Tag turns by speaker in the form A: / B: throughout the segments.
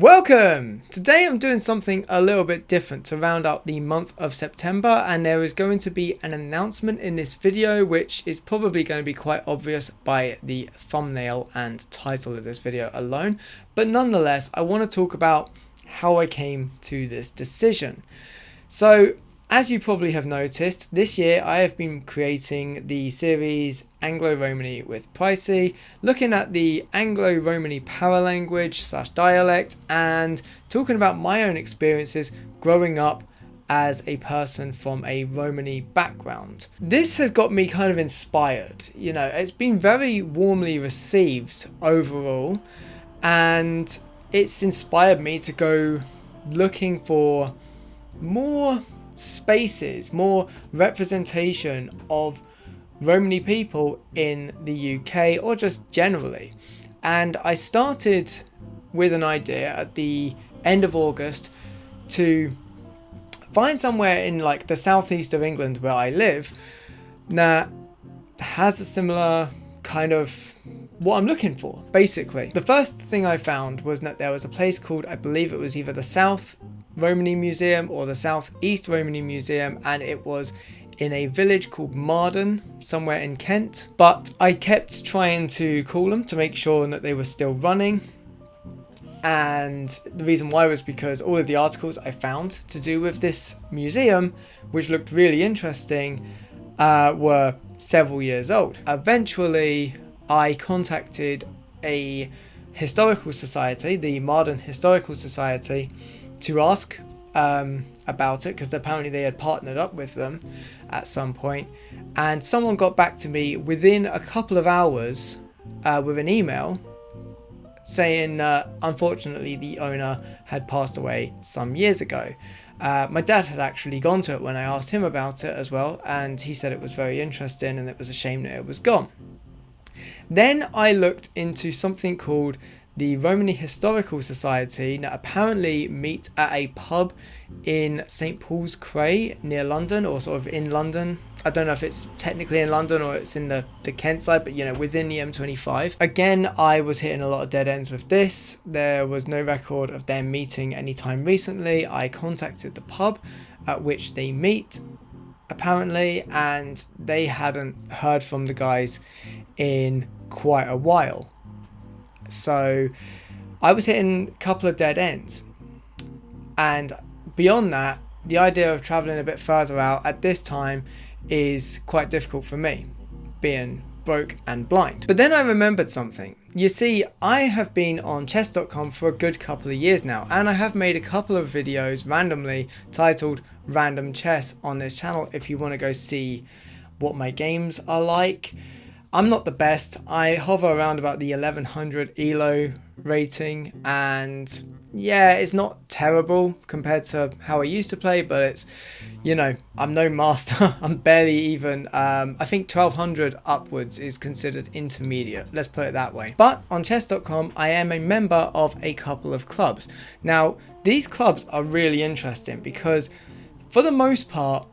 A: Welcome! Today I'm doing something a little bit different to round out the month of September, and there is going to be an announcement in this video which is probably going to be quite obvious by the thumbnail and title of this video alone, but nonetheless I want to talk about how I came to this decision. So as you probably have noticed, this year I have been creating the series Anglo-Romany with Pricey, looking at the Anglo-Romany paralanguage / dialect and talking about my own experiences growing up as a person from a Romany background. This has got me kind of inspired, it's been very warmly received overall, and it's inspired me to go looking for more spaces, more representation of Romany people in the UK or just generally. And I started with an idea at the end of August to find somewhere in like the southeast of England where I live that has a similar kind of what I'm looking for, basically. The first thing I found was that there was a place called, I believe it was either the South Romany Museum or the Southeast Romany Museum, and it was in a village called Marden, somewhere in Kent. But I kept trying to call them to make sure that they were still running, and the reason why was because all of the articles I found to do with this museum, which looked really interesting, were several years old. Eventually I contacted a historical society, the Marden Historical Society, to ask about it, because apparently they had partnered up with them at some point, and someone got back to me within a couple of hours with an email saying unfortunately the owner had passed away some years ago. My dad had actually gone to it when I asked him about it as well, and he said it was very interesting and it was a shame that it was gone. Then I looked into something called the Romany Historical Society that apparently meet at a pub in St Paul's Cray near London, or sort of in London. I don't know if it's technically in London or it's in the Kent side, but within the M25. Again, I was hitting a lot of dead ends with this. There was no record of them meeting anytime recently. I contacted the pub at which they meet, apparently, and they hadn't heard from the guys in quite a while. So I was hitting a couple of dead ends, and beyond that, the idea of traveling a bit further out at this time is quite difficult for me, being broke and blind. But then I remembered something. You see, I have been on chess.com for a good couple of years now, and I have made a couple of videos randomly titled Random Chess on this channel if you want to go see what my games are like. I'm not the best. I hover around about the 1100 ELO rating, and yeah, it's not terrible compared to how I used to play, but it's, I'm no master. I'm barely even, I think 1200 upwards is considered intermediate, let's put it that way. But on chess.com, I am a member of a couple of clubs. Now, these clubs are really interesting because for the most part,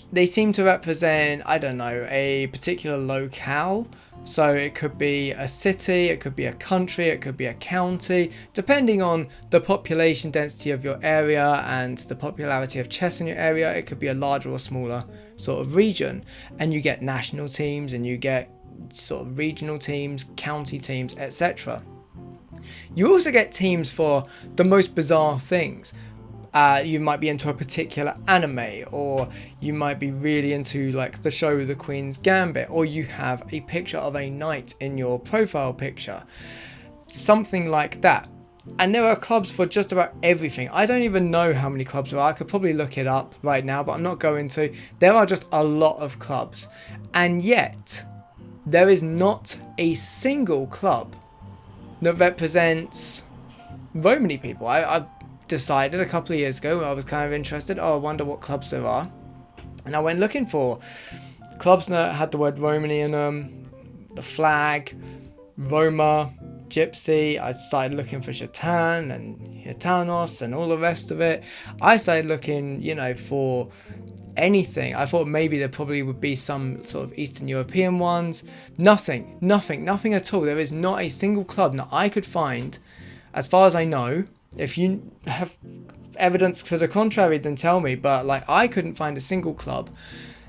A: they seem to represent, I don't know, a particular locale. So it could be a city, it could be a country, it could be a county, depending on the population density of your area and the popularity of chess in your area. It could be a larger or smaller sort of region. And you get national teams and you get sort of regional teams, county teams, etc. You also get teams for the most bizarre things. You might be into a particular anime, or you might be really into like the show The Queen's Gambit, or you have a picture of a knight in your profile picture, something like that. And there are clubs for just about everything. I don't even know how many clubs there are. I could probably look it up right now, but I'm not going to. There are just a lot of clubs, and yet there is not a single club that represents Romany people. I decided a couple of years ago, I was kind of interested. I wonder what clubs there are, and I went looking for clubs that had the word Romany in them, the flag, Roma, Gypsy. I started looking for Shatan and Gitanos and all the rest of it. I started looking, for anything. I thought maybe there probably would be some sort of Eastern European ones. Nothing at all. There is not a single club that I could find, as far as I know, If you have evidence to the contrary, then tell me. But like, I couldn't find a single club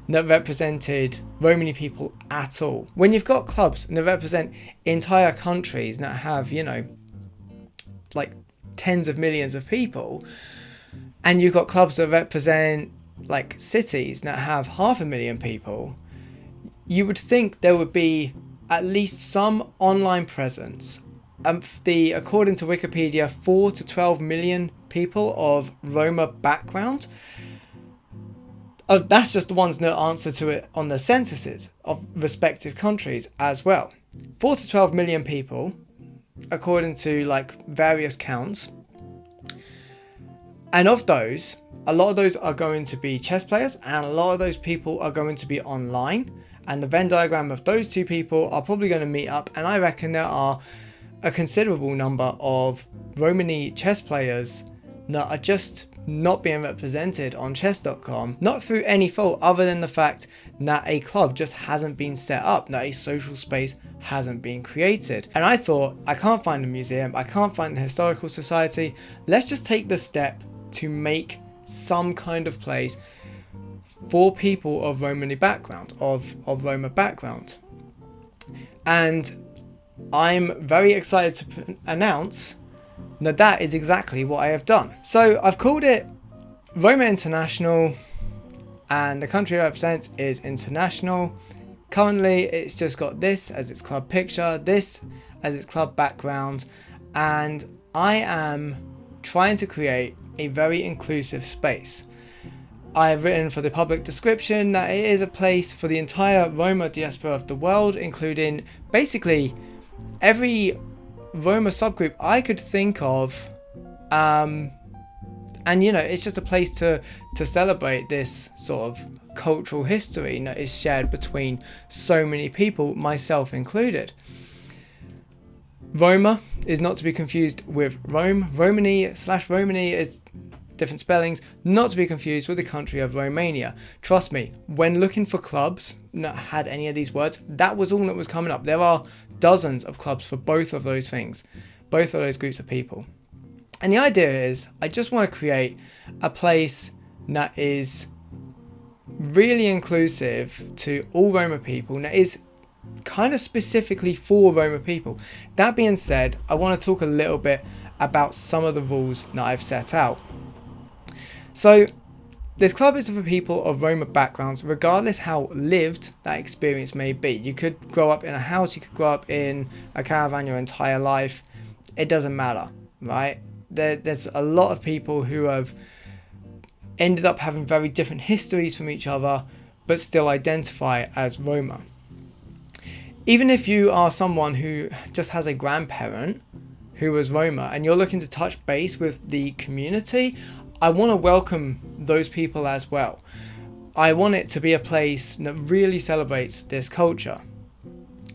A: that represented Romani people at all. When you've got clubs that represent entire countries that have, you know, like tens of millions of people, and you've got clubs that represent like cities that have 500,000 people, you would think there would be at least some online presence. According to Wikipedia, 4 to 12 million people of Roma background. That's just the ones that answer to it on the censuses of respective countries as well. 4 to 12 million people, according to like various counts. And of those, a lot of those are going to be chess players, and a lot of those people are going to be online. And the Venn diagram of those two people are probably going to meet up. And I reckon there are a considerable number of Romani chess players that are just not being represented on chess.com, not through any fault other than the fact that a club just hasn't been set up, that a social space hasn't been created. And I thought, I can't find a museum, I can't find the historical society, let's just take the step to make some kind of place for people of Romani background, of Roma background. And I'm very excited to announce that is exactly what I have done. So I've called it Roma International, and the country it represents is international. Currently it's just got this as its club picture, this as its club background, and I am trying to create a very inclusive space. I have written for the public description that it is a place for the entire Roma diaspora of the world, including basically every Roma subgroup I could think of, and you know, it's just a place to celebrate this sort of cultural history that is shared between so many people, myself included. Roma is not to be confused with Rome. Romani is different spellings, not to be confused with the country of Romania. Trust me, when looking for clubs that had any of these words, that was all that was coming up. There are dozens of clubs for both of those things, both of those groups of people. And the idea is, I just want to create a place that is really inclusive to all Roma people, and that is kind of specifically for Roma people. That being said, I want to talk a little bit about some of the rules that I've set out. So this club is for people of Roma backgrounds, regardless how lived that experience may be. You could grow up in a house, you could grow up in a caravan your entire life. It doesn't matter, right? There's a lot of people who have ended up having very different histories from each other, but still identify as Roma. Even if you are someone who just has a grandparent who was Roma and you're looking to touch base with the community, I want to welcome those people as well. I want it to be a place that really celebrates this culture.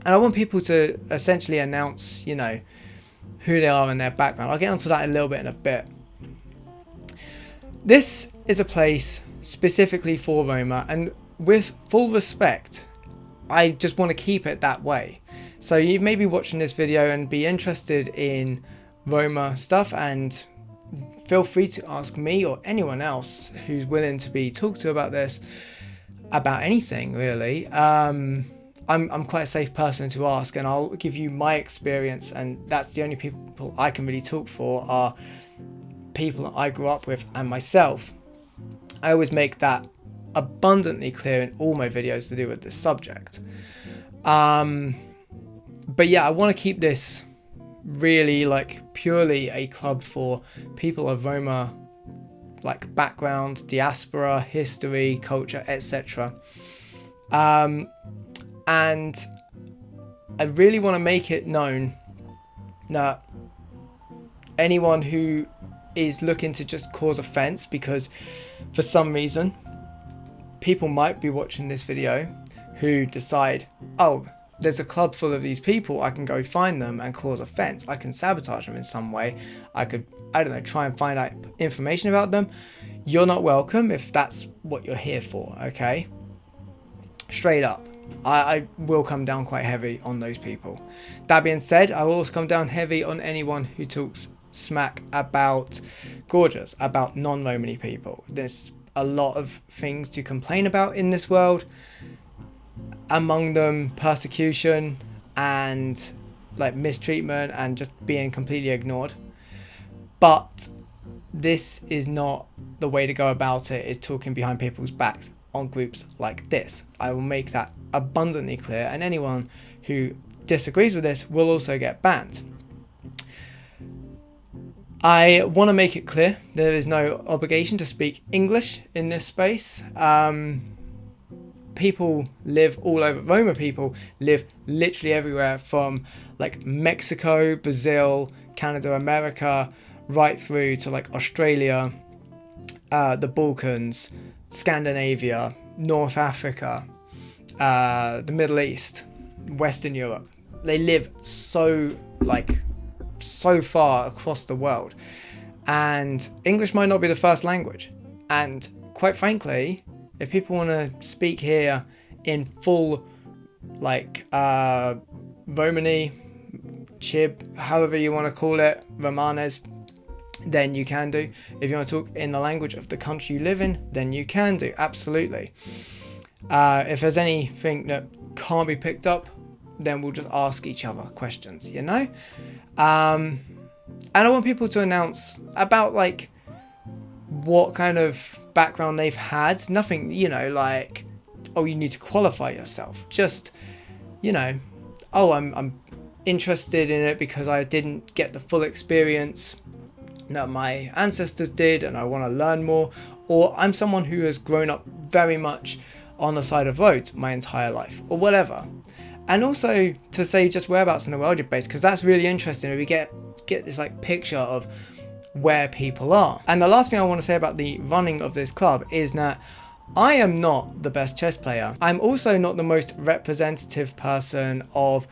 A: And I want people to essentially announce, you know, who they are and their background. I'll get onto that a little bit in a bit. This is a place specifically for Roma, and with full respect, I just want to keep it that way. So you may be watching this video and be interested in Roma stuff, and feel free to ask me or anyone else who's willing to be talked to about this, about anything really. I'm quite a safe person to ask, and I'll give you my experience, and that's the only people I can really talk for are people that I grew up with and myself. I always make that abundantly clear in all my videos to do with this subject. But yeah, I want to keep this really like purely a club for people of Roma like background, diaspora, history, culture, etc. And I really want to make it known that anyone who is looking to just cause offense, because for some reason people might be watching this video who decide, oh, there's a club full of these people, I can go find them and cause offense, I can sabotage them in some way, I could, I don't know, try and find out information about them. You're not welcome if that's what you're here for, okay? Straight up. I will come down quite heavy on those people. That being said, I will also come down heavy on anyone who talks smack about Gorgers, about non-Romany people. There's a lot of things to complain about in this world, among them persecution and like mistreatment and just being completely ignored. But this is not the way to go about it, is talking behind people's backs on groups like this. I will make that abundantly clear, and anyone who disagrees with this will also get banned. I want to make it clear there is no obligation to speak English in this space. People live all over. Roma people live literally everywhere from like Mexico, Brazil, Canada, America, right through to like Australia, the Balkans, Scandinavia, North Africa, the Middle East, Western Europe. They live so far across the world, and English might not be the first language. And quite frankly, if people want to speak here in full Romani, Chib, however you want to call it, Romanes, then you can do. If you want to talk in the language of the country you live in, then you can do, absolutely. If there's anything that can't be picked up, then we'll just ask each other questions, you know? And I want people to announce about like what kind of background they've had. Nothing, you know, like, oh, you need to qualify yourself. Just, you know, oh, I'm interested in it because I didn't get the full experience that my ancestors did and I want to learn more. Or I'm someone who has grown up very much on the side of roads my entire life, or whatever. And also to say just whereabouts in the world you're based, because that's really interesting. We get this like picture of where people are. And the last thing I want to say about the running of this club is that I am not the best chess player. I'm also not the most representative person of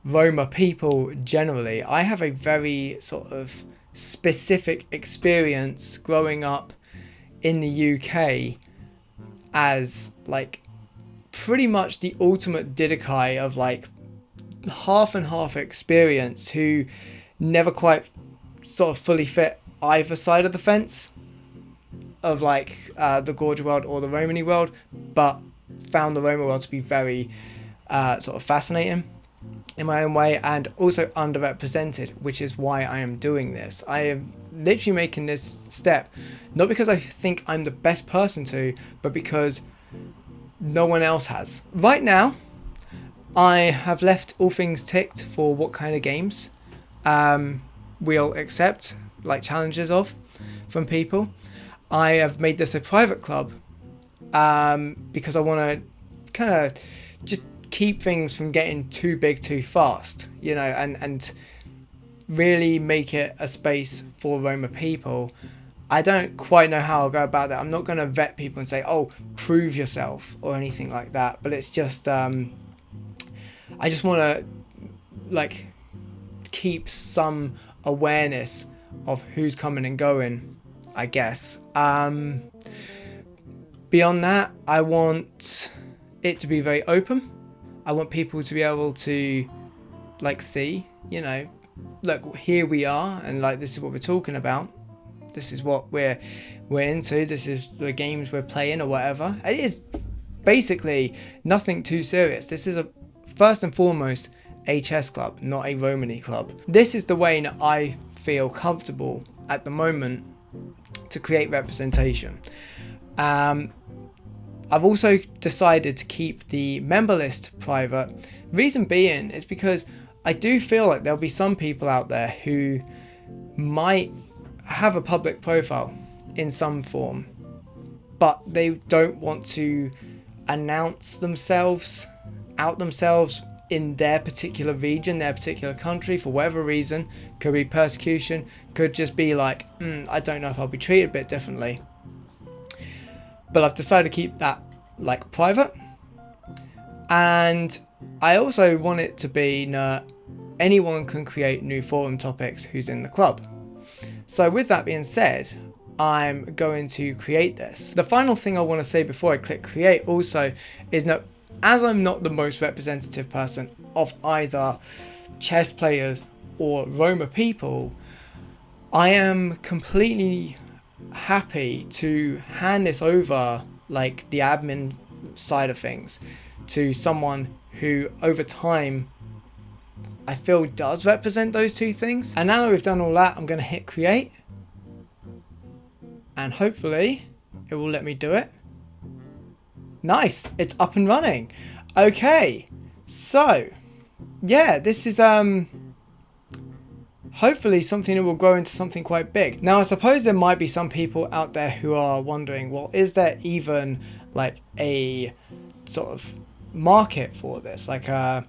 A: Roma people generally. I have a very sort of specific experience growing up in the UK as like pretty much the ultimate Didakai of like half and half experience, who never quite sort of fully fit either side of the fence of like the Gorge world or the Romany world, but found the Roma world to be very sort of fascinating in my own way, and also underrepresented, which is why I am doing this. I am literally making this step not because I think I'm the best person to, but because no one else has. Right now, I have left all things ticked for what kind of games we'll accept like challenges of from people. I have made this a private club because I want to kind of just keep things from getting too big too fast, you know, and really make it a space for Roma people. I don't quite know how I'll go about that. I'm not going to vet people and say, oh, prove yourself or anything like that. But it's just, I just want to like keep some awareness of who's coming and going, I guess. Beyond that, I want it to be very open. I want people to be able to like see, you know, look, here we are, and like this is what we're talking about. This is what we're into. This is the games we're playing or whatever. It is basically nothing too serious. This is first and foremost a chess club, not a Romany club. This is the way that I feel comfortable at the moment to create representation. I've also decided to keep the member list private. Reason being is because I do feel like there'll be some people out there who might have a public profile in some form, but they don't want to announce themselves, out themselves in their particular region, their particular country, for whatever reason. Could be persecution, could just be like, I don't know if I'll be treated a bit differently. But I've decided to keep that like private. And I also want it to be that anyone can create new forum topics who's in the club. So with that being said, I'm going to create this. The final thing I want to say before I click create also is that as I'm not the most representative person of either chess players or Roma people, I am completely happy to hand this over, like the admin side of things, to someone who over time I feel does represent those two things. And now that we've done all that, I'm going to hit create, and hopefully it will let me do it. Nice, it's up and running. Okay, so yeah, this is hopefully something that will grow into something quite big. Now, I suppose there might be some people out there who are wondering, well, is there even like a sort of market for this, like a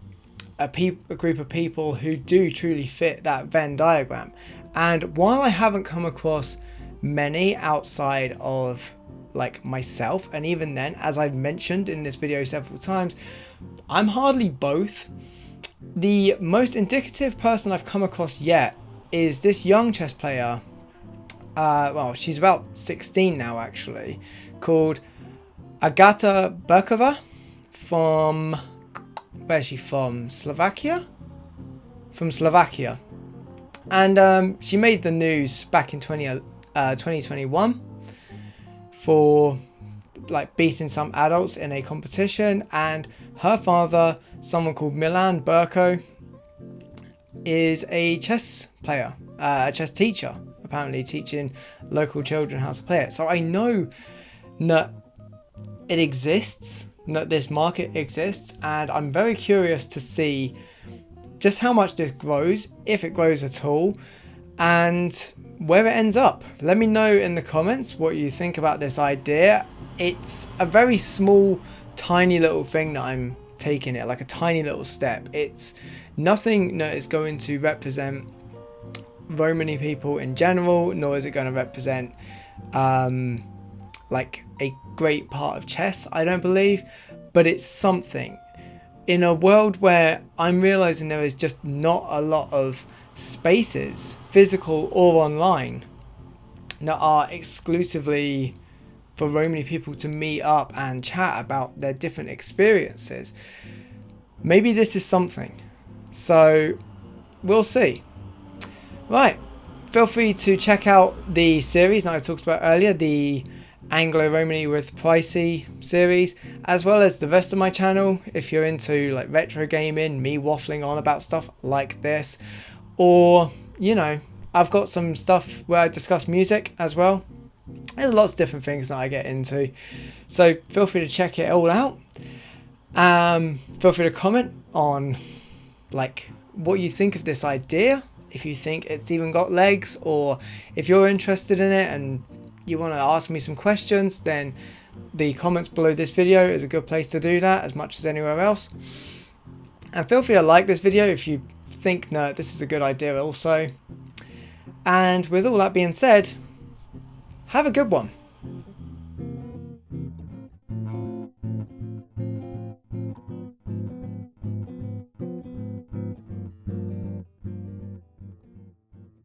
A: group of people who do truly fit that Venn diagram? And while I haven't come across many outside of like myself, and even then, as I've mentioned in this video several times, I'm hardly both. The most indicative person I've come across yet is this young chess player, well, she's about 16 now actually, called Agata Berkova from, where's she from? Slovakia? From Slovakia. And she made the news back in 2021 for like beating some adults in a competition, and her father, someone called Milan Burko, is a chess player, a chess teacher, apparently teaching local children how to play it. So I know that it exists, that this market exists, and I'm very curious to see just how much this grows, if it grows at all, and where it ends up. Let me know in the comments what you think about this idea. It's a very small, tiny little thing that I'm taking it, like a tiny little step. It's nothing that is going to represent Romani people in general, nor is it going to represent like a great part of chess, I don't believe, but it's something. In a world where I'm realizing there is just not a lot of spaces, physical or online, that are exclusively for Romani people to meet up and chat about their different experiences, maybe this is something. So we'll see. Right, feel free to check out the series that I talked about earlier, the Anglo-Romani with Pricey series, as well as the rest of my channel if you're into like retro gaming, me waffling on about stuff like this, or you know, I've got some stuff where I discuss music as well. There's lots of different things that I get into, so feel free to check it all out. Feel free to comment on like what you think of this idea, if you think it's even got legs, or if you're interested in it and you want to ask me some questions, then the comments below this video is a good place to do that as much as anywhere else. And feel free to like this video if you think that this is a good idea also. And with all that being said, have a good one.